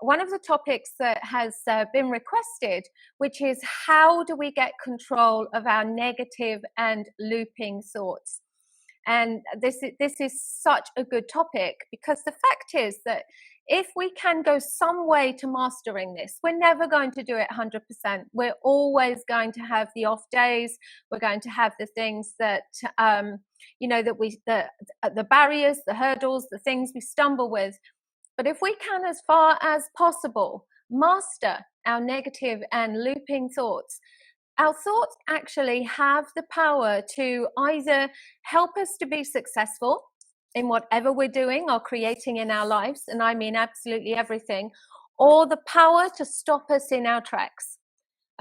one of the topics that has been requested, which is how do we get control of our negative and looping thoughts? And this is such a good topic, because the fact is that if we can go some way to mastering this, we're never going to do it 100%. We're always going to have the off days. We're going to have the things that, the barriers, the hurdles, the things we stumble with. But if we can, as far as possible, master our negative and looping thoughts, our thoughts actually have the power to either help us to be successful in whatever we're doing or creating in our lives, and I mean absolutely everything, or the power to stop us in our tracks.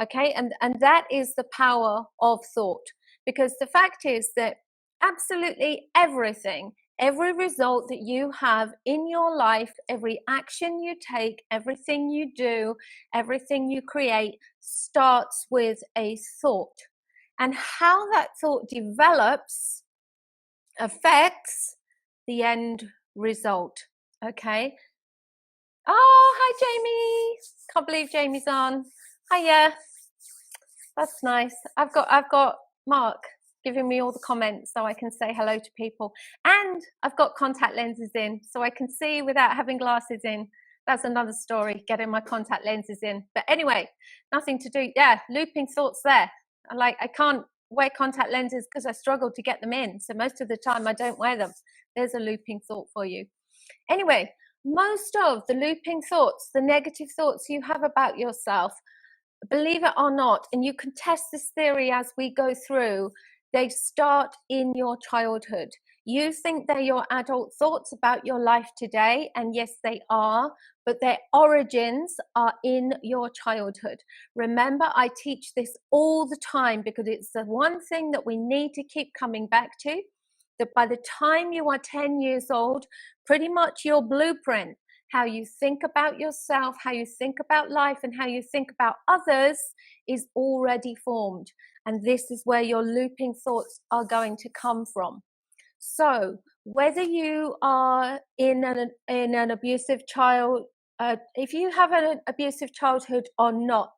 Okay, and that is the power of thought, because the fact is that absolutely everything, every result that you have in your life, every action you take, everything you do, everything you create starts with a thought. And how that thought develops affects the end result. Okay. Oh, hi Jamie. Can't believe Jamie's on. Hiya. That's nice. I've got Mark giving me all the comments so I can say hello to people, and I've got contact lenses in so I can see without having glasses in. That's another story, getting my contact lenses in. But anyway, nothing to do. Yeah, looping thoughts there. I can't wear contact lenses because I struggle to get them in, so most of the time I don't wear them. There's a looping thought for you. Anyway, most of the looping thoughts, the negative thoughts you have about yourself, believe it or not, and you can test this theory as we go through, they start in your childhood. You think they're your adult thoughts about your life today, and yes, they are, but their origins are in your childhood. Remember, I teach this all the time because it's the one thing that we need to keep coming back to, that by the time you are 10 years old, pretty much your blueprint, how you think about yourself, how you think about life, and how you think about others is already formed. And this is where your looping thoughts are going to come from. So whether you are in an abusive child, if you have an abusive childhood or not,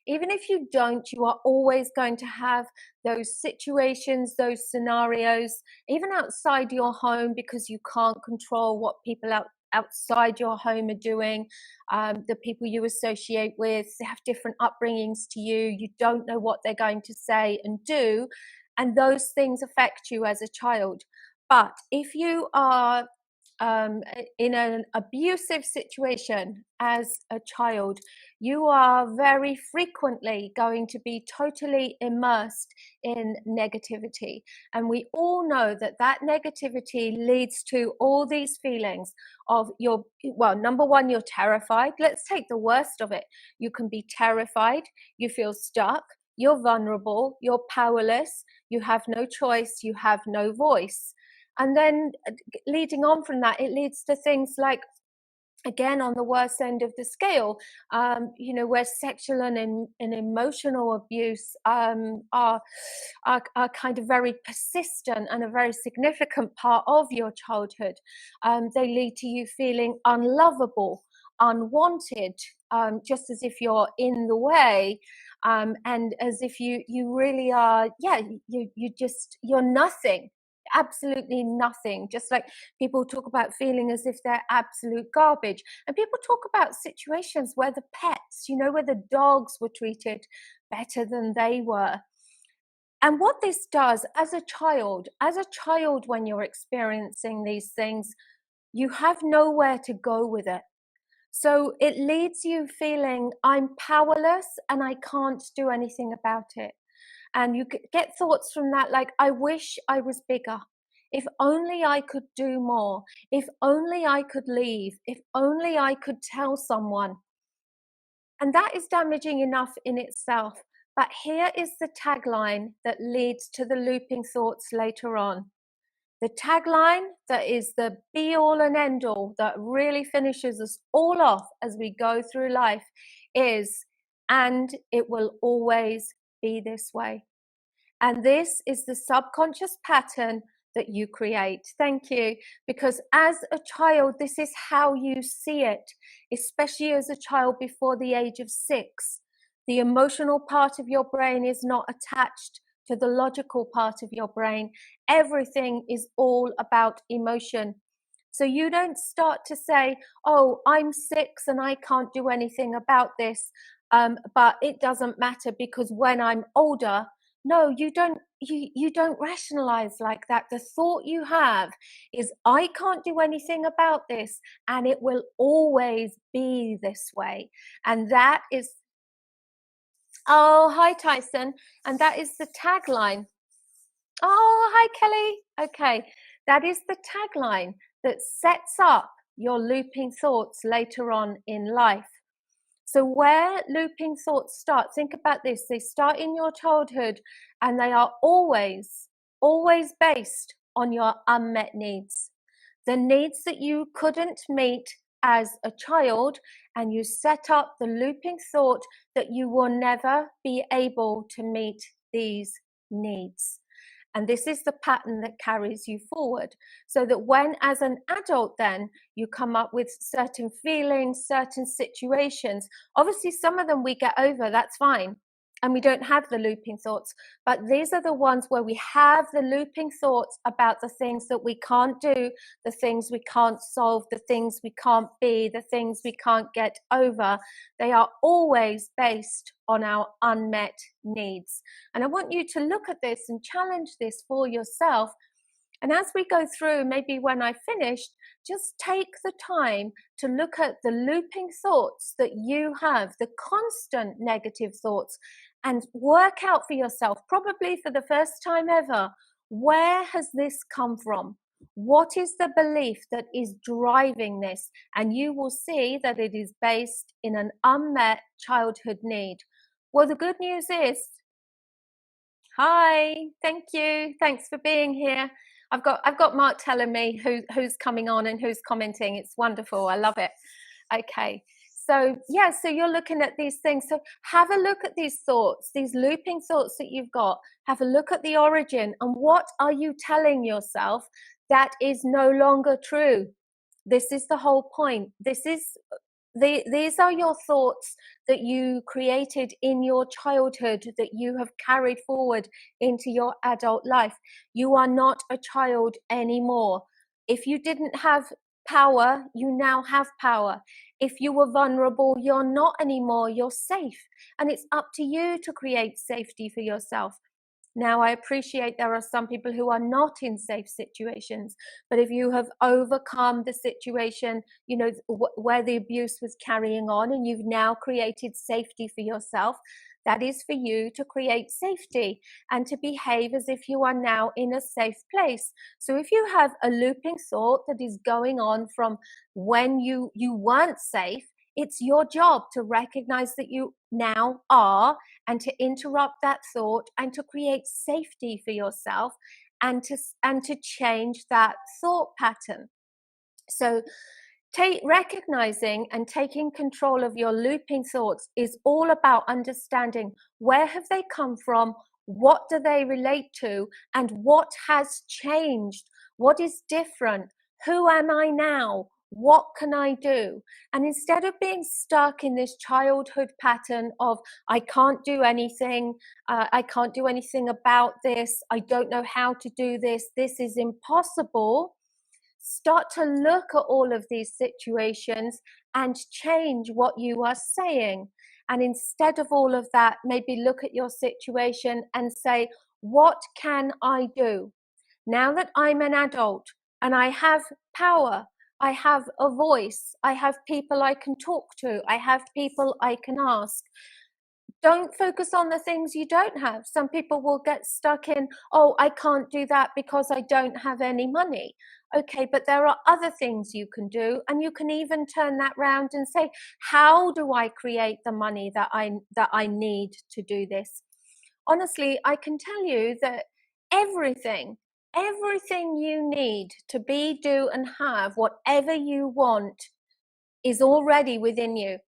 even if you don't, you are always going to have those situations, those scenarios, even outside your home, because you can't control what people outside your home are doing. The people you associate with, they have different upbringings to you. You don't know what they're going to say and do, and those things affect you as a child. But if you are in an abusive situation as a child, you are very frequently going to be totally immersed in negativity. And we all know that that negativity leads to all these feelings of number one, you're terrified. Let's take the worst of it. You can be terrified, you feel stuck, you're vulnerable, you're powerless, you have no choice, you have no voice. And then leading on from that, it leads to things like, again, on the worst end of the scale, where sexual and emotional abuse are kind of very persistent and a very significant part of your childhood. They lead to you feeling unlovable, unwanted, just as if you're in the way, and as if you really are, you're nothing. Absolutely nothing. Just like people talk about feeling as if they're absolute garbage, and people talk about situations where the pets, where the dogs were treated better than they were. And what this does as a child, when you're experiencing these things, you have nowhere to go with it. So it leaves you feeling, I'm powerless and I can't do anything about it. And you get thoughts from that like, I wish I was bigger. If only I could do more. If only I could leave. If only I could tell someone. And that is damaging enough in itself. But here is the tagline that leads to the looping thoughts later on. The tagline that is the be all and end all, that really finishes us all off as we go through life, is, and it will always be this way. And this is the subconscious pattern that you create. Thank you. Because as a child, this is how you see it, especially as a child before the age of 6. The emotional part of your brain is not attached to the logical part of your brain. Everything is all about emotion. So you don't start to say, oh, I'm 6 and I can't do anything about this, but it doesn't matter because when I'm older. No, you don't rationalize like that. The thought you have is, I can't do anything about this and it will always be this way. And that is, oh, hi Tyson. And that is the tagline. Oh, hi Kelly. Okay. That is the tagline that sets up your looping thoughts later on in life. So where looping thoughts start, think about this. They start in your childhood and they are always based on your unmet needs. The needs that you couldn't meet as a child, and you set up the looping thought that you will never be able to meet these needs. And this is the pattern that carries you forward. So that when, as an adult, then you come up with certain feelings, certain situations, obviously some of them we get over, that's fine. And we don't have the looping thoughts. But these are the ones where we have the looping thoughts about the things that we can't do, the things we can't solve, the things we can't be, the things we can't get over. They are always based on our unmet needs. And I want you to look at this and challenge this for yourself. And as we go through, maybe when I finished, just take the time to look at the looping thoughts that you have, the constant negative thoughts, and work out for yourself, probably for the first time ever, where has this come from? What is the belief that is driving this? And you will see that it is based in an unmet childhood need. Well, the good news is, hi, thank you. Thanks for being here. I've got Mark telling me who's coming on and who's commenting. It's wonderful. I love it. Okay. So yeah, so you're looking at these things. So have a look at these thoughts, these looping thoughts that you've got. Have a look at the origin and what are you telling yourself that is no longer true. This is the whole point. These are your thoughts that you created in your childhood that you have carried forward into your adult life. You are not a child anymore. If you didn't have power, you now have power. If you were vulnerable, you're not anymore. You're safe. And it's up to you to create safety for yourself. Now, I appreciate there are some people who are not in safe situations, but if you have overcome the situation, you know, where the abuse was carrying on and you've now created safety for yourself, that is for you to create safety and to behave as if you are now in a safe place. So if you have a looping thought that is going on from when you weren't safe, it's your job to recognize that you now are and to interrupt that thought and to create safety for yourself and to change that thought pattern. So recognizing and taking control of your looping thoughts is all about understanding where have they come from, what do they relate to, and what has changed, what is different, who am I now, what can I do? And instead of being stuck in this childhood pattern of I can't do anything, I can't do anything about this, I don't know how to do this, this is impossible, start to look at all of these situations and change what you are saying. And instead of all of that, maybe look at your situation and say, what can I do? Now that I'm an adult and I have power, I have a voice, I have people I can talk to, I have people I can ask. Don't focus on the things you don't have. Some people will get stuck in, oh, I can't do that because I don't have any money. Okay, but there are other things you can do, and you can even turn that round and say, how do I create the money that I need to do this? Honestly, I can tell you that everything you need to be, do, and have whatever you want is already within you.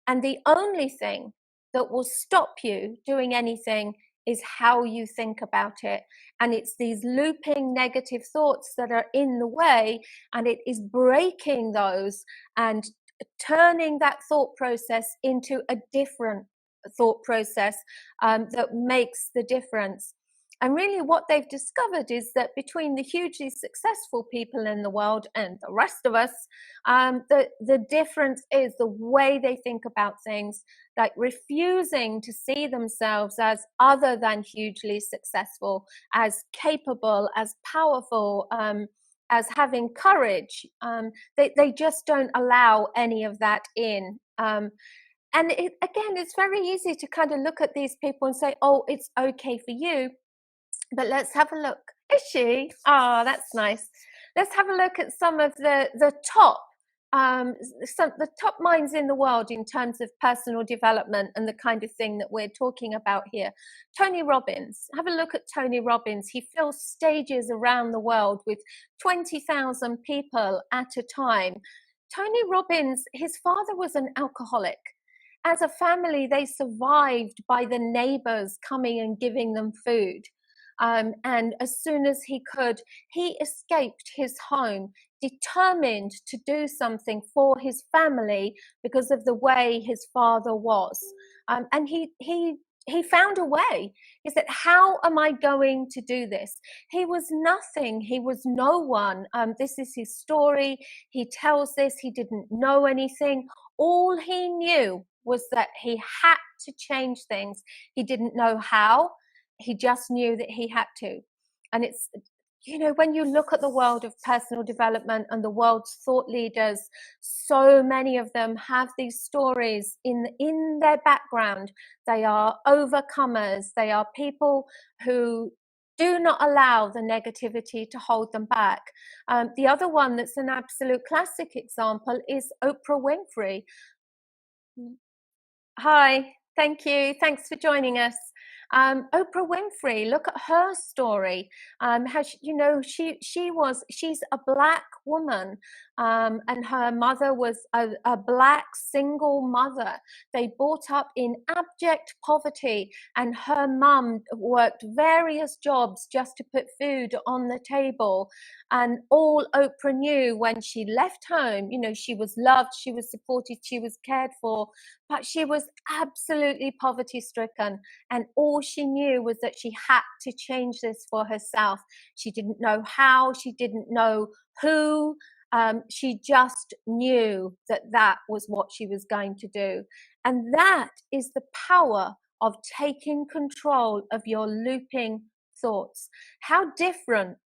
And the only thing that will stop you doing anything is how you think about it. And it's these looping negative thoughts that are in the way, and it is breaking those and turning that thought process into a different thought process that makes the difference. And really, what they've discovered is that between the hugely successful people in the world and the rest of us, the difference is the way they think about things, like refusing to see themselves as other than hugely successful, as capable, as powerful, as having courage. They just don't allow any of that in. And again, it's very easy to kind of look at these people and say, oh, it's okay for you. But let's have a look. Is she? Oh, that's nice. Let's have a look at some of the top the top minds in the world in terms of personal development and the kind of thing that we're talking about here. Tony Robbins. Have a look at Tony Robbins. He fills stages around the world with 20,000 people at a time. Tony Robbins, his father was an alcoholic. As a family, they survived by the neighbors coming and giving them food. And as soon as he could, he escaped his home, determined to do something for his family because of the way his father was. And he found a way. He said, how am I going to do this? He was nothing. He was no one. This is his story. He tells this. He didn't know anything. All he knew was that he had to change things. He didn't know how. He just knew that he had to. And it's, you know, when you look at the world of personal development and the world's thought leaders, so many of them have these stories in their background. They are overcomers. They are people who do not allow the negativity to hold them back. The other one that's an absolute classic example is Oprah Winfrey. Hi, thank you. Thanks for joining us. Oprah Winfrey, look at her story. How she, you know, she's a black woman, and her mother was a black single mother. They brought up in abject poverty, and her mum worked various jobs just to put food on the table. And all Oprah knew when she left home, you know, she was loved, she was supported, she was cared for, but she was absolutely poverty stricken. And all she knew was that she had to change this for herself. She didn't know how, she didn't know who. She just knew that that was what she was going to do. And that is the power of taking control of your looping thoughts. How different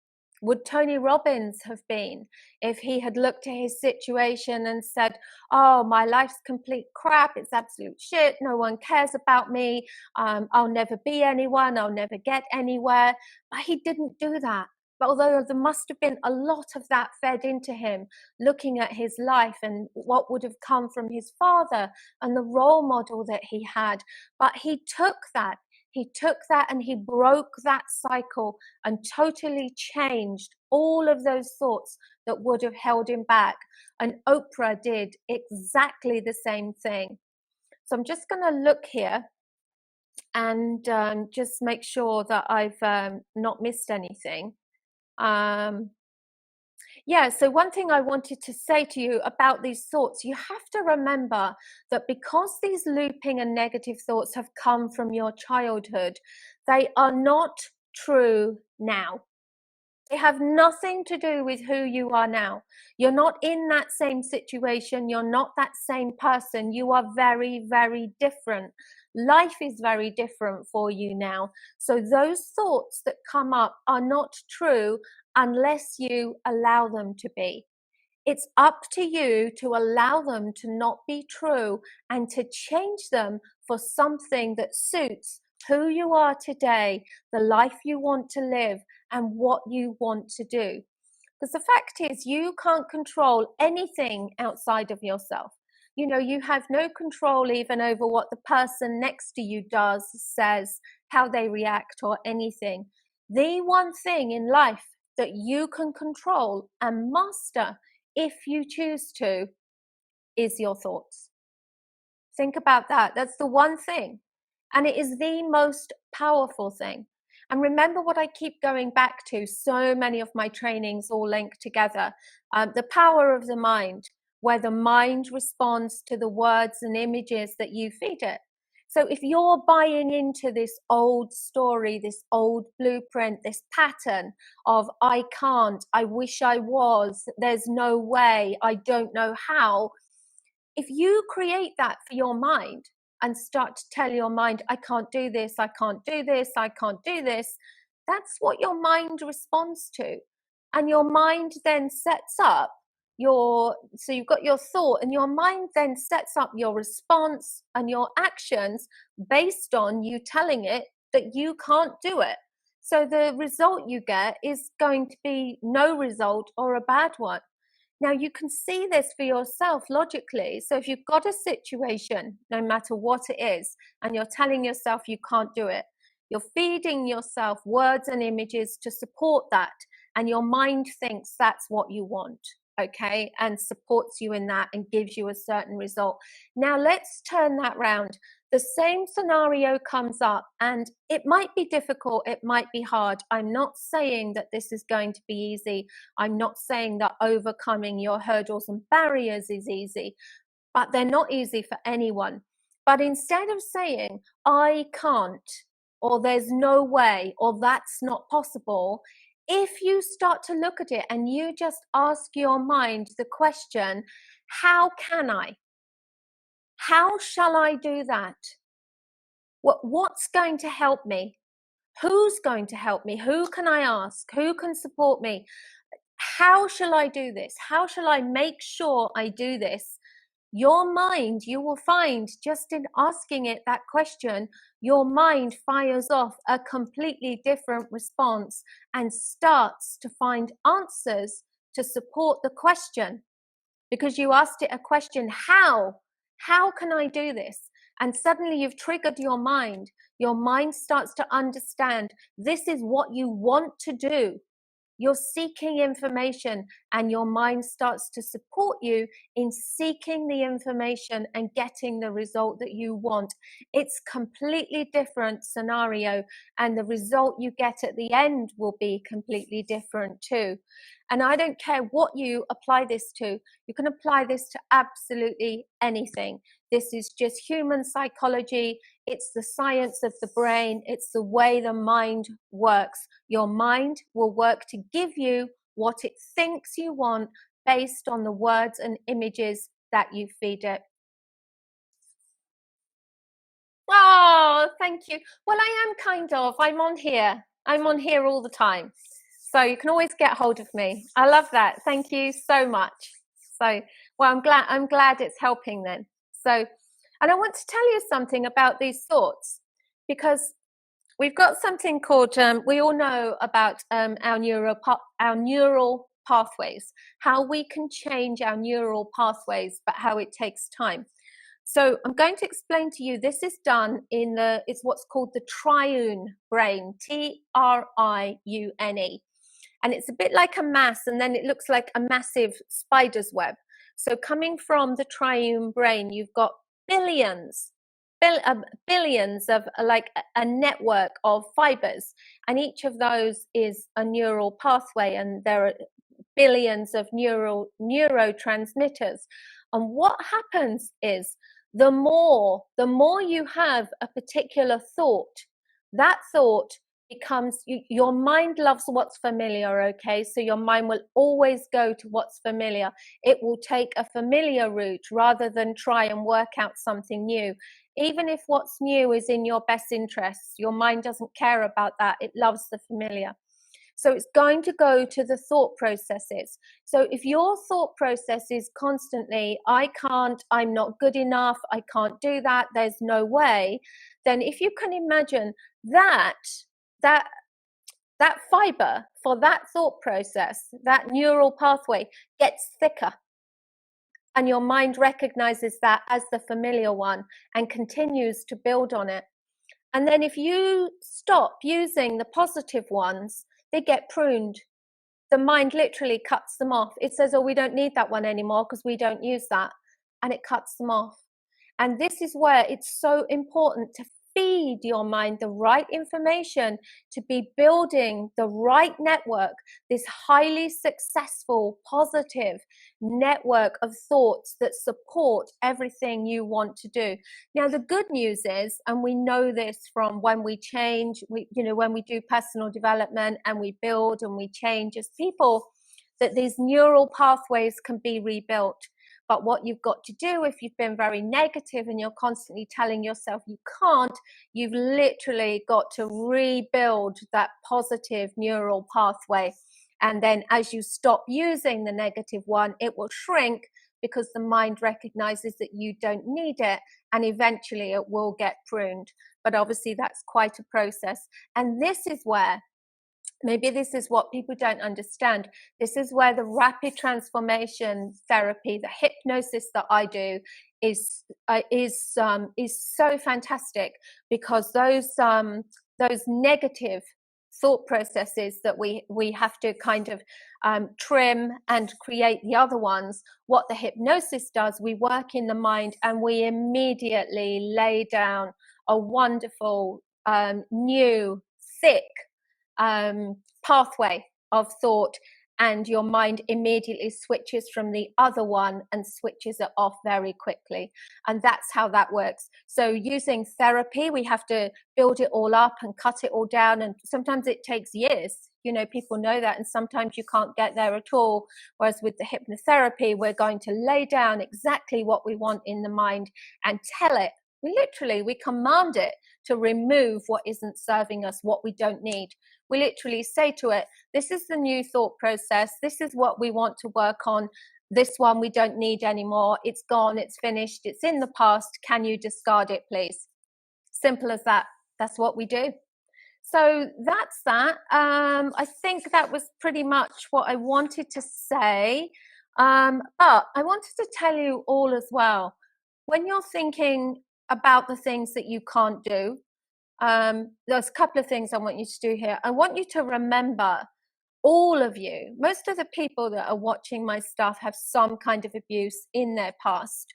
would Tony Robbins have been if he had looked at his situation and said, oh, my life's complete crap, it's absolute shit, no one cares about me, I'll never be anyone, I'll never get anywhere. But he didn't do that. But although there must have been a lot of that fed into him, looking at his life and what would have come from his father and the role model that he had, but he took that. He took that and he broke that cycle and totally changed all of those thoughts that would have held him back. And Oprah did exactly the same thing. So I'm just going to look here and just make sure that I've not missed anything. Yeah, so one thing I wanted to say to you about these thoughts, you have to remember that because these looping and negative thoughts have come from your childhood, they are not true now. They have nothing to do with who you are now. You're not in that same situation. You're not that same person. You are very, very different. Life is very different for you now. So those thoughts that come up are not true unless you allow them to be. It's up to you to allow them to not be true and to change them for something that suits who you are today, the life you want to live, and what you want to do. Because the fact is, you can't control anything outside of yourself. You know, you have no control even over what the person next to you does, says, how they react, or anything. The one thing in life that you can control and master, if you choose to, is your thoughts. Think about that. That's the one thing. And it is the most powerful thing. And remember what I keep going back to, so many of my trainings all link together. The power of the mind, where the mind responds to the words and images that you feed it. So if you're buying into this old story, this old blueprint, this pattern of I can't, I wish I was, there's no way, I don't know how, if you create that for your mind and start to tell your mind, I can't do this, I can't do this, I can't do this, that's what your mind responds to. And your mind then sets up so you've got your thought, and your mind then sets up your response and your actions based on you telling it that you can't do it. So the result you get is going to be no result or a bad one. Now you can see this for yourself logically. So if you've got a situation, no matter what it is, and you're telling yourself you can't do it, you're feeding yourself words and images to support that, and your mind thinks that's what you want, okay, and supports you in that and gives you a certain result. Now let's turn that round. The same scenario comes up, and it might be difficult, it might be hard. I'm not saying that this is going to be easy. I'm not saying that overcoming your hurdles and barriers is easy, but they're not easy for anyone. But instead of saying, I can't, or there's no way, or that's not possible, if you start to look at it and you just ask your mind the question, how can I? How shall I do that? What's going to help me? Who's going to help me? Who can I ask? Who can support me? How shall I do this? How shall I make sure I do this? Your mind, you will find just in asking it that question, your mind fires off a completely different response and starts to find answers to support the question, because you asked it a question, how? How can I do this? And suddenly you've triggered your mind. Your mind starts to understand this is what you want to do. You're seeking information, and your mind starts to support you in seeking the information and getting the result that you want. It's completely different scenario, and the result you get at the end will be completely different too. And I don't care what you apply this to. You can apply this to absolutely anything. This is just human psychology. It's the science of the brain. It's the way the mind works. Your mind will work to give you what it thinks you want based on the words and images that you feed it. Oh, thank you. Well, I am kind of. I'm on here. I'm on here all the time. So you can always get hold of me. I love that. Thank you so much. So, well, I'm glad it's helping then. So, and I want to tell you something about these thoughts, because we've got something called, we all know about our neural pathways, how we can change our neural pathways, but how it takes time. So I'm going to explain to you, this is done it's what's called the triune brain, Triune. And it's a bit like a mass, and then it looks like a massive spider's web. So coming from the triune brain, you've got billions of like a network of fibers, and each of those is a neural pathway, and there are billions of neurotransmitters. And what happens is the more you have a particular thought, that thought becomes, your mind loves what's familiar, okay? So your mind will always go to what's familiar. It will take a familiar route rather than try and work out something new. Even if what's new is in your best interests, your mind doesn't care about that. It loves the familiar. So it's going to go to the thought processes. So if your thought process is constantly, I can't, I'm not good enough, I can't do that, there's no way, then if you can imagine that fiber for that thought process, that neural pathway gets thicker, and your mind recognizes that as the familiar one and continues to build on it. And then if you stop using the positive ones, they get pruned. The mind literally cuts them off. It says, oh, we don't need that one anymore because we don't use that. And it cuts them off. And this is where it's so important to feed your mind the right information to be building the right network, this highly successful, positive network of thoughts that support everything you want to do. Now, the good news is, and we know this from when we change, when we do personal development and we build and we change as people, that these neural pathways can be rebuilt. But what you've got to do, if you've been very negative and you're constantly telling yourself you can't, you've literally got to rebuild that positive neural pathway. And then as you stop using the negative one, it will shrink because the mind recognizes that you don't need it, and eventually it will get pruned. But obviously that's quite a process. And this is where, maybe this is what people don't understand. This is where the rapid transformation therapy, the hypnosis that I do, is so fantastic, because those negative thought processes that we have to kind of trim and create the other ones. What the hypnosis does, we work in the mind and we immediately lay down a wonderful new thick pathway of thought, and your mind immediately switches from the other one and switches it off very quickly. And that's how that works. So using therapy, we have to build it all up and cut it all down, and sometimes it takes years. People know that, and sometimes you can't get there at all. Whereas with the hypnotherapy, we're going to lay down exactly what we want in the mind and tell it. We command it to remove what isn't serving us, what we don't need. We literally say to it, this is the new thought process. This is what we want to work on. This one we don't need anymore. It's gone. It's finished. It's in the past. Can you discard it, please? Simple as that. That's what we do. So that's that. I think that was pretty much what I wanted to say. But I wanted to tell you all as well, when you're thinking about the things that you can't do, there's a couple of things I want you to do here. I want you to remember, all of you, most of the people that are watching my stuff have some kind of abuse in their past.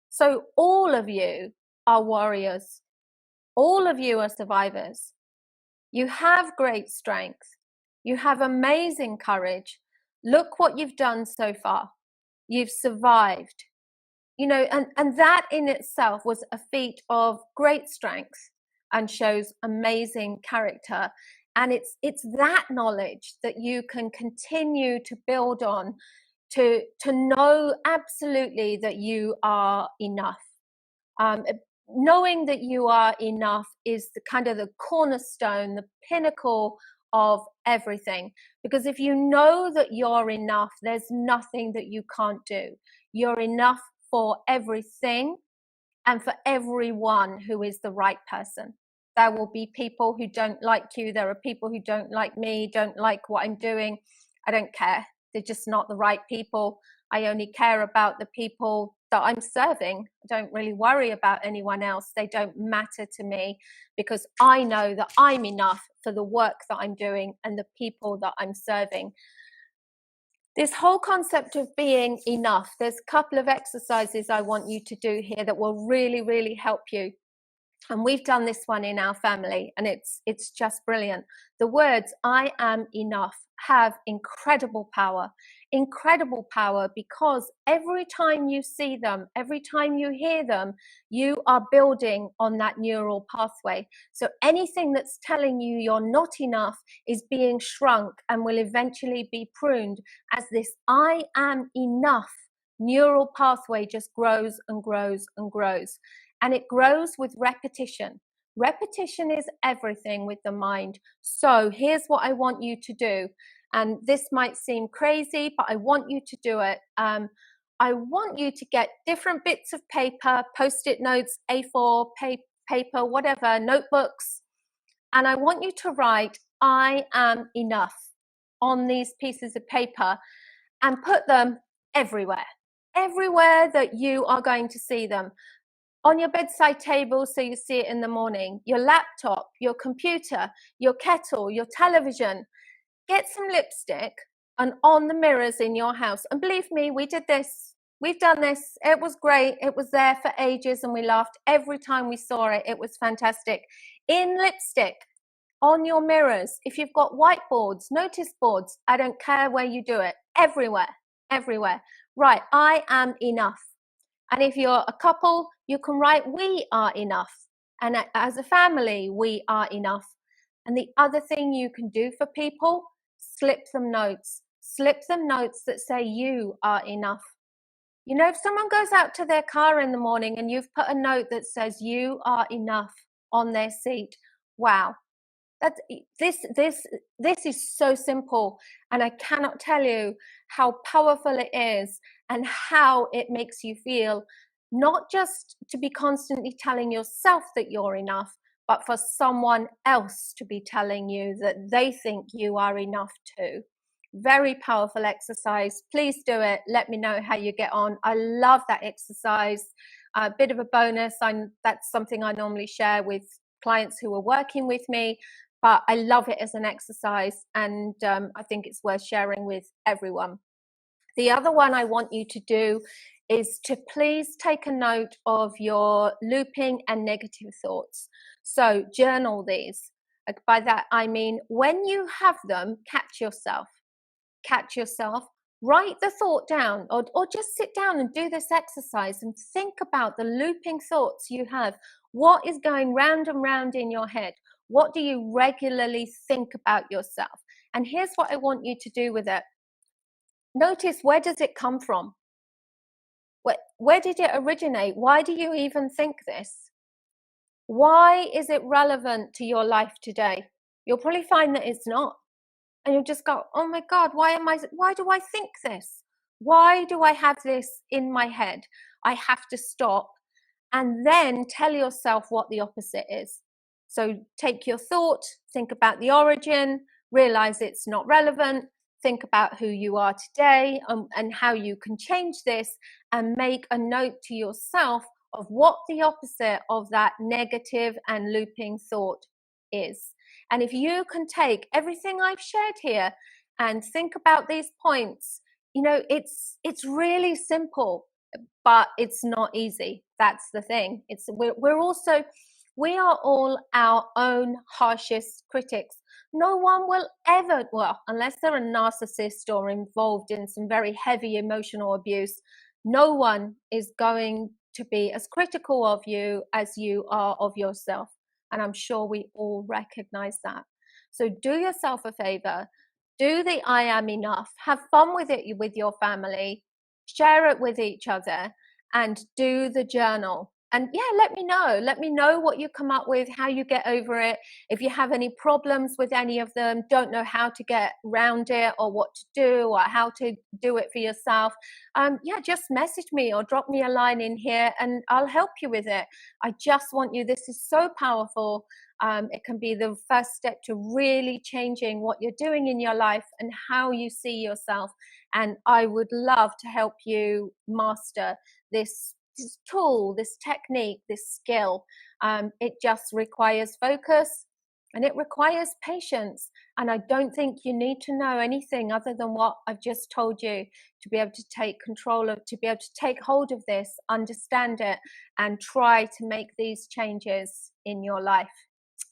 So all of you are warriors. All of you are survivors. You have great strength. You have amazing courage. Look what you've done so far. You've survived. And that in itself was a feat of great strength and shows amazing character. And it's that knowledge that you can continue to build on, to know absolutely that you are enough. Knowing that you are enough is the kind of the cornerstone, the pinnacle of everything. Because if you know that you're enough, there's nothing that you can't do. You're enough for everything and for everyone who is the right person. There will be people who don't like you. There are people who don't like me, don't like what I'm doing. I don't care. They're just not the right people. I only care about the people that I'm serving. I don't really worry about anyone else. They don't matter to me, because I know that I'm enough for the work that I'm doing and the people that I'm serving. This whole concept of being enough, there's a couple of exercises I want you to do here that will really, really help you. And we've done this one in our family, and it's just brilliant. The words "I am enough" have incredible power, because every time you see them, every time you hear them, you are building on that neural pathway. So anything that's telling you you're not enough is being shrunk and will eventually be pruned, as this "I am enough" neural pathway just grows and grows and grows. And it grows with repetition. Repetition is everything with the mind. So here's what I want you to do. And this might seem crazy, but I want you to do it. I want you to get different bits of paper, post-it notes, A4, paper, whatever, notebooks. And I want you to write "I am enough" on these pieces of paper and put them everywhere that you are going to see them. On your bedside table, so you see it in the morning, your laptop, your computer, your kettle, your television. Get some lipstick and on the mirrors in your house. And believe me, we did this We've done this. It was great. It was there for ages and we laughed every time we saw it. It was fantastic. In lipstick, on your mirrors, if you've got whiteboards, notice boards, I don't care where you do it, everywhere, everywhere. Right, I am enough. And if you're a couple, you can write, we are enough. And as a family, we are enough. And the other thing you can do for people, slip them notes. Slip them notes that say you are enough. You know, if someone goes out to their car in the morning and you've put a note that says you are enough on their seat, wow. This is so simple, and I cannot tell you how powerful it is and how it makes you feel, not just to be constantly telling yourself that you're enough, but for someone else to be telling you that they think you are enough too. Very powerful exercise. Please do it. Let me know how you get on. I love that exercise. A bit of a bonus. That's something I normally share with clients who are working with me, but I love it as an exercise, and I think it's worth sharing with everyone. The other one I want you to do is to please take a note of your looping and negative thoughts. So journal these. By that I mean, when you have them, catch yourself, write the thought down, or just sit down and do this exercise and think about the looping thoughts you have. What is going round and round in your head? What do you regularly think about yourself? And here's what I want you to do with it. Notice, where does it come from? Where did it originate? Why do you even think this? Why is it relevant to your life today? You'll probably find that it's not. And you just go, oh my God, why do I think this? Why do I have this in my head? I have to stop and then tell yourself what the opposite is. So take your thought, think about the origin, realize it's not relevant, think about who you are today, and how you can change this, and make a note to yourself of what the opposite of that negative and looping thought is. And if you can take everything I've shared here and think about these points, you know, it's really simple, but it's not easy. That's the thing. We are all our own harshest critics. No one will ever, well, unless they're a narcissist or involved in some very heavy emotional abuse, no one is going to be as critical of you as you are of yourself. And I'm sure we all recognize that. So do yourself a favor, do the I am enough, have fun with it with your family, share it with each other, and do the journal. And yeah, let me know what you come up with, how you get over it. If you have any problems with any of them, don't know how to get around it or what to do or how to do it for yourself, yeah, just message me or drop me a line in here and I'll help you with it. I just want you, this is so powerful. It can be the first step to really changing what you're doing in your life and how you see yourself. And I would love to help you master this tool, this technique, this skill. It just requires focus and it requires patience. And I don't think you need to know anything other than what I've just told you to be able to take control of, to be able to take hold of this, understand it, and try to make these changes in your life.